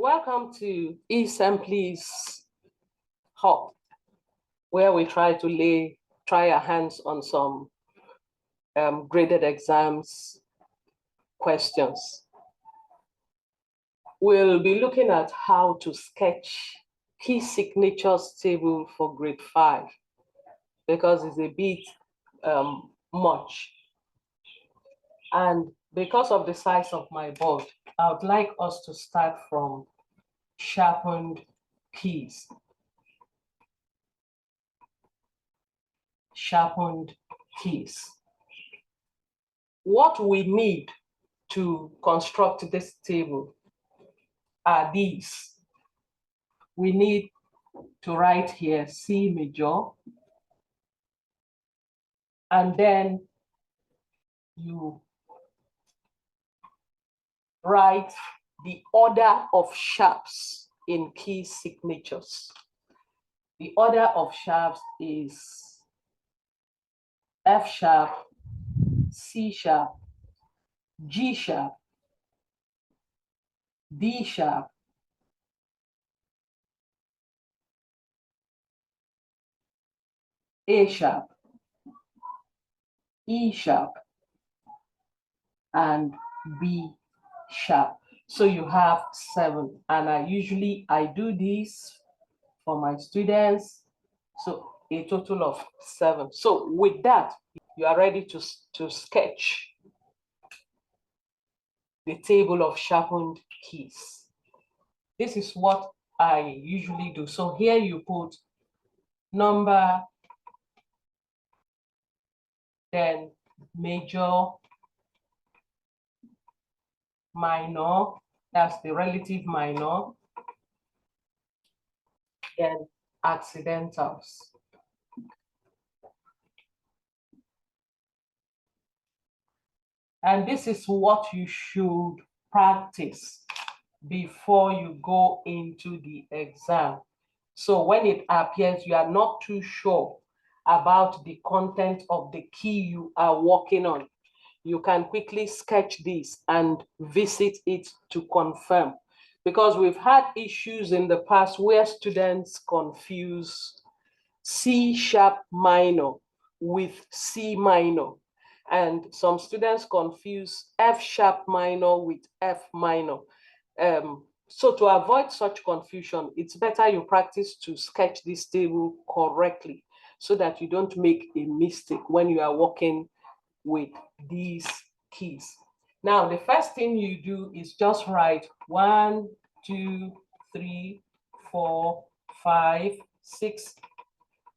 Welcome to e-Semplice Hub, where we try to try our hands on some graded exams questions. We'll be looking at how to sketch key signatures table for grade 5 because it's a bit much. And because of the size of my board, I would like us to start from sharpened keys. Sharpened keys. What we need to construct this table are these. We need to write here C major, and then you write the order of sharps in key signatures. The order of sharps is F sharp, C sharp, G sharp, D sharp, A sharp, E sharp, and B sharp. So you have 7, and I do this for my students, so a total of 7. So with that, you are ready to sketch the table of sharpened keys. This is what I usually do. So here you put number, then major, minor, that's the relative minor, then accidentals. And this is what you should practice before you go into the exam. So when it appears you are not too sure about the content of the key you are working on, you can quickly sketch this and visit it to confirm. Because we've had issues in the past where students confuse C sharp minor with C minor. And some students confuse F sharp minor with F minor. So to avoid such confusion, it's better you practice to sketch this table correctly so that you don't make a mistake when you are working with these keys. Now, the first thing you do is just write 1, 2, 3, 4, 5, 6,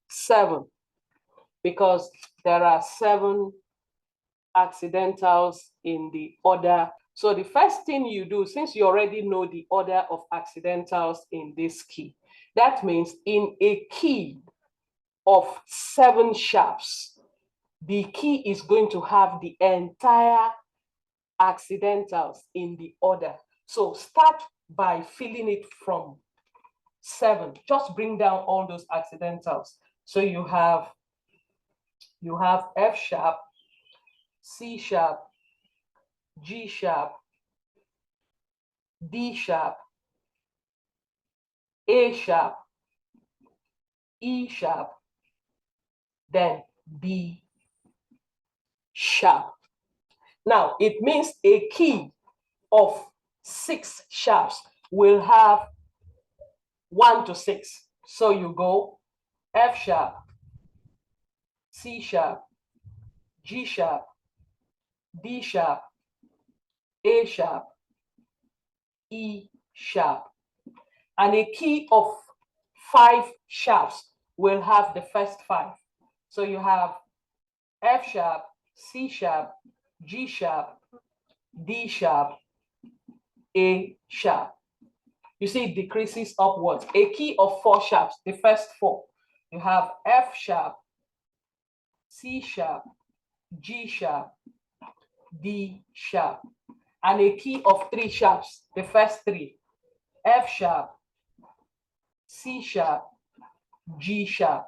7, because there are 7 accidentals in the order. So the first thing you do, since you already know the order of accidentals in this key, that means in a key of 7 sharps, the key is going to have the entire accidentals in the order. So start by filling it from 7. Just bring down all those accidentals. So you have F sharp, C sharp, G sharp, D sharp, A sharp, E sharp, then B sharp. Now, it means a key of 6 sharps will have 1 to 6. So you go F sharp, C sharp, G sharp, D sharp, A sharp, E sharp. And a key of 5 sharps will have the first 5. So you have F sharp, C sharp, G sharp, D sharp, A sharp. You see it decreases upwards. A key of 4 sharps, the first 4. You have F sharp, C sharp, G sharp, D sharp. And a key of 3 sharps, the first 3. F sharp, C sharp, G sharp.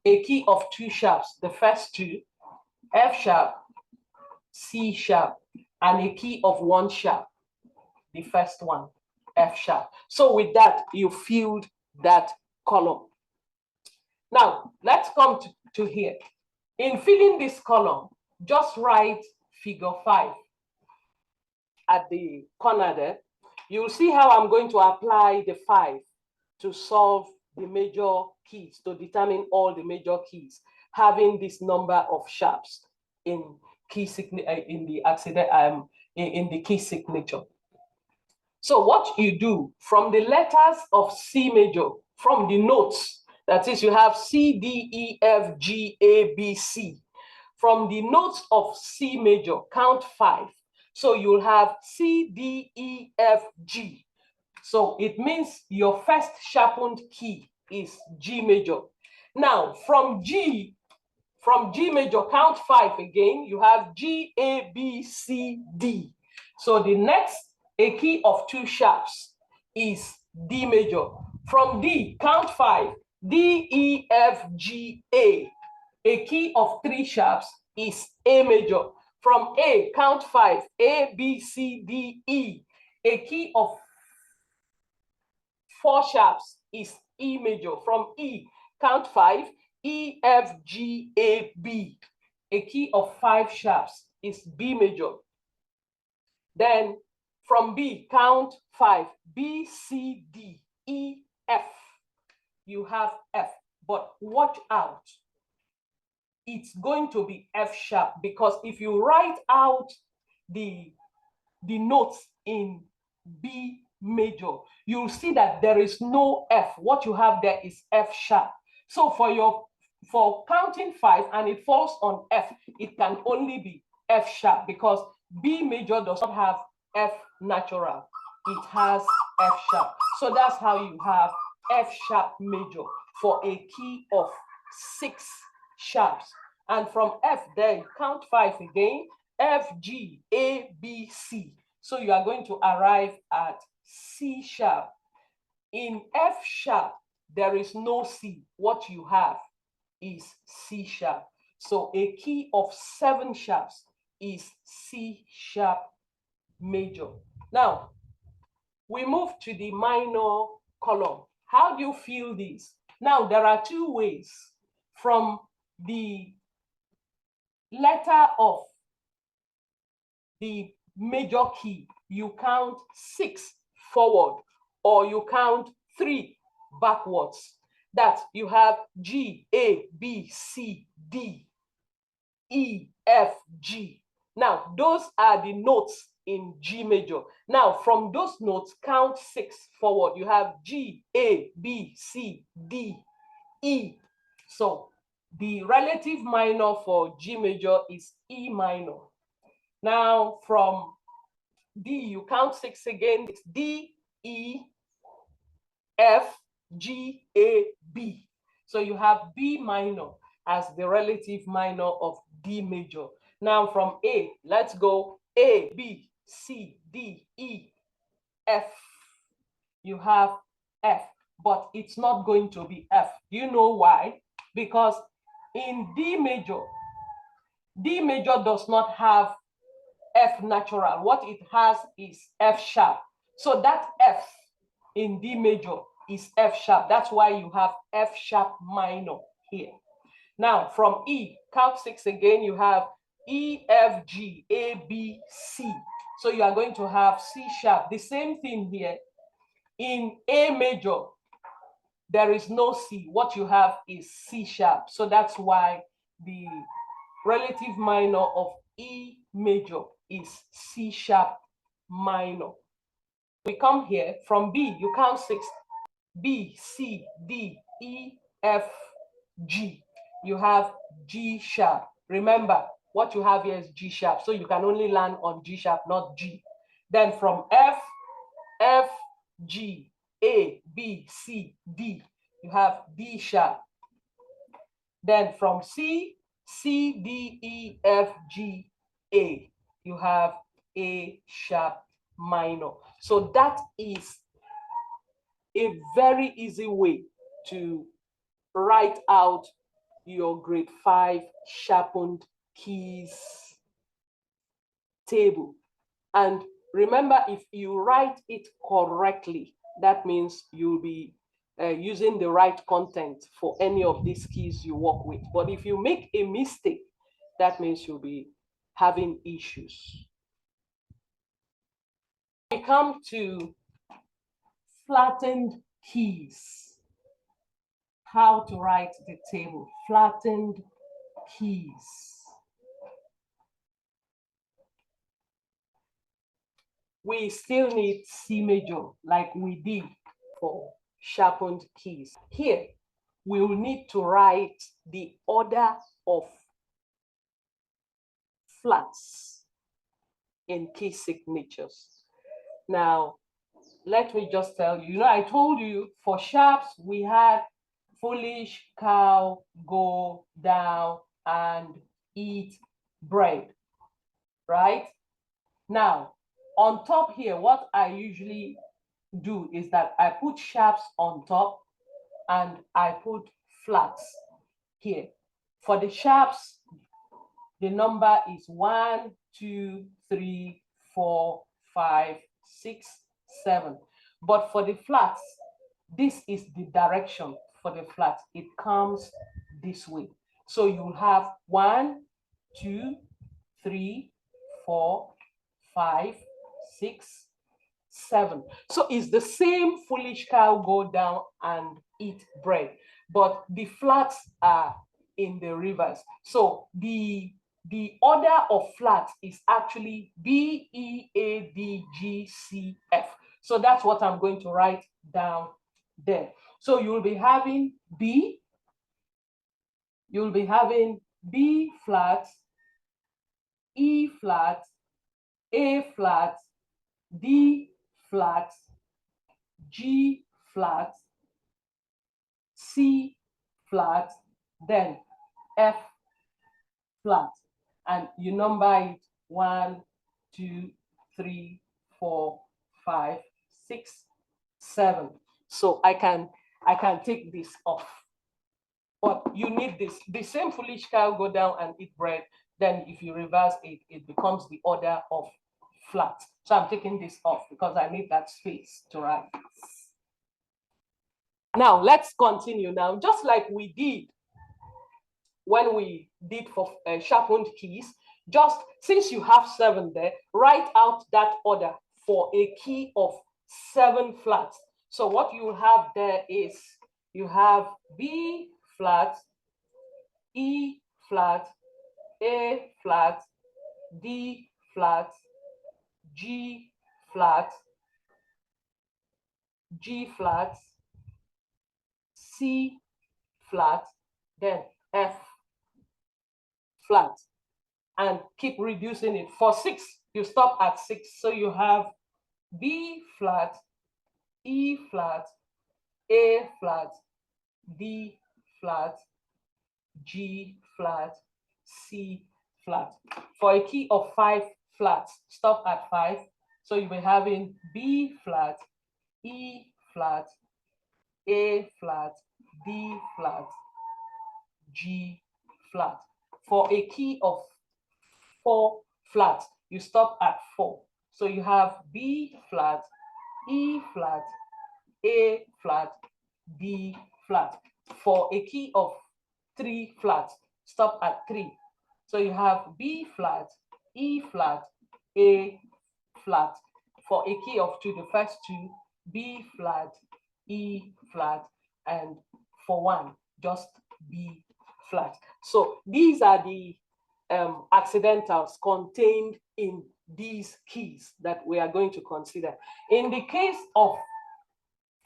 A key of 2 sharps, the first 2. F sharp, C sharp, and a key of 1 sharp, the first one. F sharp. So with that, you filled that column. Now, let's come to here. In filling this column, just write figure 5 at the corner there. You'll see how I'm going to apply the 5 to solve the major keys, to determine all the major keys, having this number of sharps in key in the key signature. So what you do from the letters of C major, from the notes, that is, you have C, D, E, F, G, A, B, C. From the notes of C major, count 5. So you'll have C, D, E, F, G. So it means your first sharpened key is G major. Now, from G major, count 5 again. You have G, A, B, C, D. So the next, a key of 2 sharps is D major. From D, count 5. D, E, F, G, A. A key of 3 sharps is A major. From A, count 5. A, B, C, D, E. A key of 4 sharps is E major. From E, count 5. E, F, G, A, B. A key of 5 sharps is B major. Then from B, count 5. B, C, D, E, F. You have F, but watch out. It's going to be F sharp, because if you write out the notes in B major, you'll see that there is no F. What you have there is F sharp. So for counting 5 and it falls on F, it can only be F sharp, because B major does not have F natural. It has F sharp. So that's how you have F sharp major for a key of 6 sharps. And from F, then count 5 again. F, G, A, B, C. So you are going to arrive at C sharp. In F sharp, there is no C. What you have is C sharp. So a key of 7 sharps is C sharp major. Now, we move to the minor column. How do you feel this? Now, there are 2 ways. From the letter of the major key, you count 6 forward, or you count 3 backwards. That you have G, A, B, C, D, E, F, G. Now, those are the notes in G major. Now, from those notes, count 6 forward. You have G, A, B, C, D, E. So the relative minor for G major is E minor. Now, from D, you count 6 again. It's D, E, F, G, A, B. So you have B minor as the relative minor of D major. Now from A, let's go A, B, C, D, E, F. You have F, but it's not going to be F. Do you know why? Because in D major does not have F natural. What it has is F sharp. So that F in D major is F sharp. That's why you have F sharp minor here. Now from E, count 6 again, you have E, F, G, A, B, C. So you are going to have C sharp. The same thing here. In A major, there is no C. What you have is C sharp. So that's why the relative minor of E major is C sharp minor. We come here from B, you count 6. B, C, D, E, F, G. You have G sharp. Remember, what you have here is G sharp. So you can only land on G sharp, not G. Then from F, F, G, A, B, C, D, you have D sharp. Then from C, C, D, E, F, G, A, you have A sharp minor. So that is a very easy way to write out your grade 5 sharpened keys table. And Remember, if you write it correctly, that means you'll be using the right content for any of these keys you work with. But if you make a mistake, that means you'll be having issues. We come to flattened keys. How to write the table, flattened keys. We still need C major like we did for sharpened keys. Here, we will need to write the order of flats in key signatures. Now, let me just tell you, I told you for sharps, we had foolish cow, go down, and eat bread, right? Now, on top here, what I usually do is that I put sharps on top and I put flats here. For the sharps, the number is 1, 2, 3, 4, 5, 6, 7. But for the flats, this is the direction for the flat. It comes this way. So you'll have 1, 2, 3, 4, 5, 6, 7. So it's the same foolish cow go down and eat bread, but the flats are in the reverse. So the order of flats is actually B, E, A, D, G, C, F. So that's what I'm going to write down there. So you'll be having B, you'll be having B flat, E flat, A flat, D flat, G flat, C flat, then F flat. And you number it 1, 2, 3, 4, 5, 6, 7. So I can take this off. But you need this. The same foolish cow go down and eat bread. Then if you reverse it, it becomes the order of flat. So I'm taking this off because I need that space to write this. Now let's continue now. Just like we did when we did for sharpened keys, just since you have 7 there, write out that order for a key of 7 flats. So what you have there is you have B flat, E flat, A flat, D flat, G flat, G flat, C flat, then F flat, and keep reducing it. For 6, you stop at 6. So you have B flat, E flat, A flat, D flat, G flat, C flat. For a key of 5 flats, stop at 5. So you'll be having B flat, E flat, A flat, D flat, G flat. For a key of 4 flats, you stop at 4. So you have B flat, E flat, A flat, D flat. For a key of 3 flats, stop at 3. So you have B flat, E flat, A flat. For a key of 2, the first 2, B flat, E flat, and for 1, just B flat. So these are the accidentals contained in these keys that we are going to consider. In the case of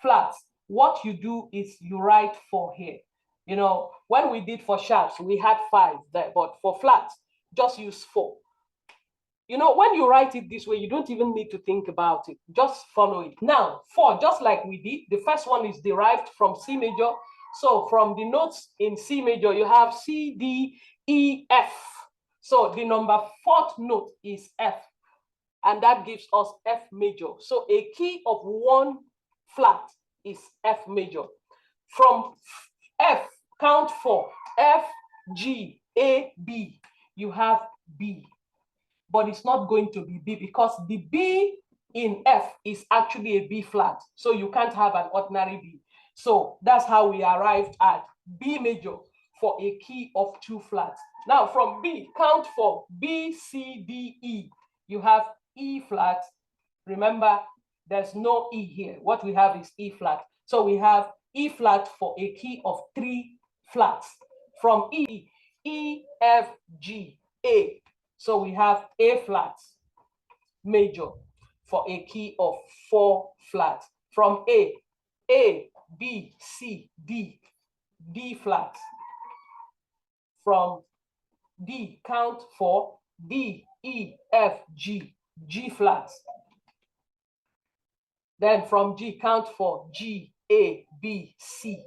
flats, what you do is you write 4 here. When we did for sharps, we had 5 there, but for flats, just use 4. When you write it this way, you don't even need to think about it. Just follow it. Now, 4, just like we did, the first one is derived from C major. So from the notes in C major, you have C, D, E, F. So the number 4th note is F, and that gives us F major. So a key of 1 flat is F major. From F, count 4, F, G, A, B, you have B. but it's not going to be B because the B in F is actually a B flat. So you can't have an ordinary B. So that's how we arrived at B major for a key of 2 flats. Now from B, count for B, C, D, E. You have E flat. Remember, there's no E here. What we have is E flat. So we have E flat for a key of 3 flats. From E, E, F, G, A. So we have A flat major for a key of 4 flats. From A, B, C, D, D flat. From D, count for D, E, F, G, G flat. Then from G, count for G, A, B, C.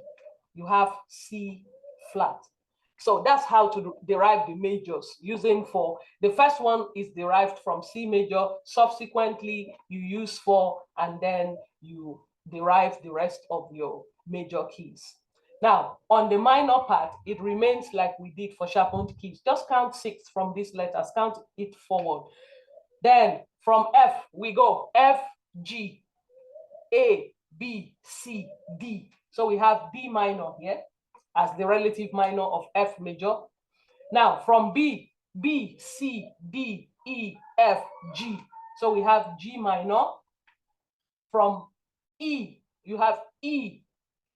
You have C flat. So that's how to derive the majors using 4. The first one is derived from C major. Subsequently, you use 4 and then you derive the rest of your major keys. Now, on the minor part, it remains like we did for sharpened keys. Just count 6 from these letters, count it forward. Then from F, we go F, G, A, B, C, D. So we have D minor here as the relative minor of F major. Now from B, B, C, D, E, F, G. So we have G minor. From E, you have E,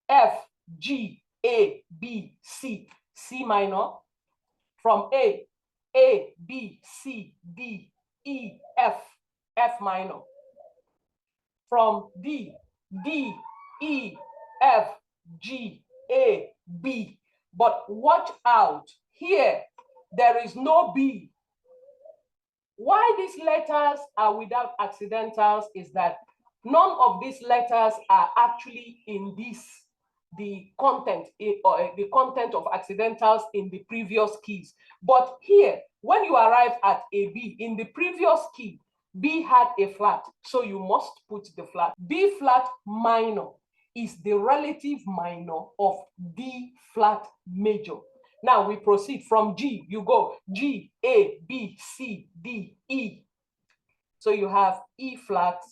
F, G, A, B, C, C minor. From A, B, C, D, E, F, F minor. From D, E, F, G, A, B. But watch out, here, there is no B. Why these letters are without accidentals is that none of these letters are actually in this, the content of accidentals in the previous keys. But here, when you arrive at a B, in the previous key, B had a flat, so you must put the flat. B flat minor is the relative minor of D flat major. Now we proceed from G, you go G, A, B, C, D, E. So you have E flat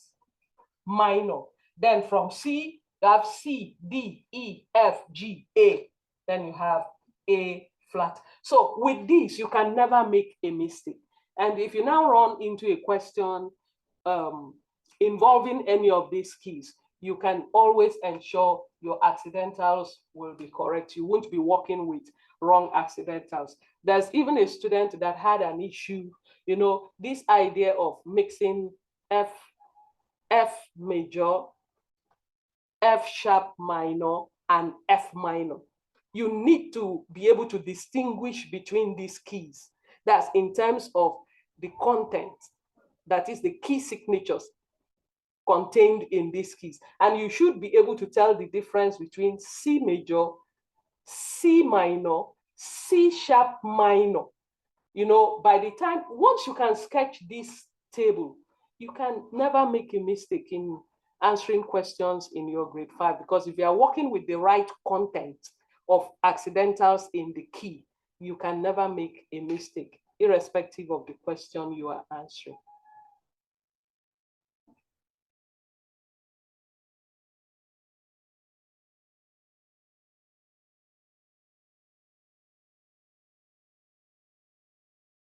minor. Then from C, you have C, D, E, F, G, A. Then you have A flat. So with this, you can never make a mistake. And if you now run into a question involving any of these keys, you can always ensure your accidentals will be correct. You won't be working with wrong accidentals. There's even a student that had an issue, you know, this idea of mixing F major, F sharp minor, and F minor. You need to be able to distinguish between these keys. That's in terms of the content, that is the key signatures contained in these keys. And you should be able to tell the difference between C major, C minor, C sharp minor. You know, by the time, once you can sketch this table, you can never make a mistake in answering questions in your grade 5, because if you are working with the right content of accidentals in the key, you can never make a mistake, irrespective of the question you are answering.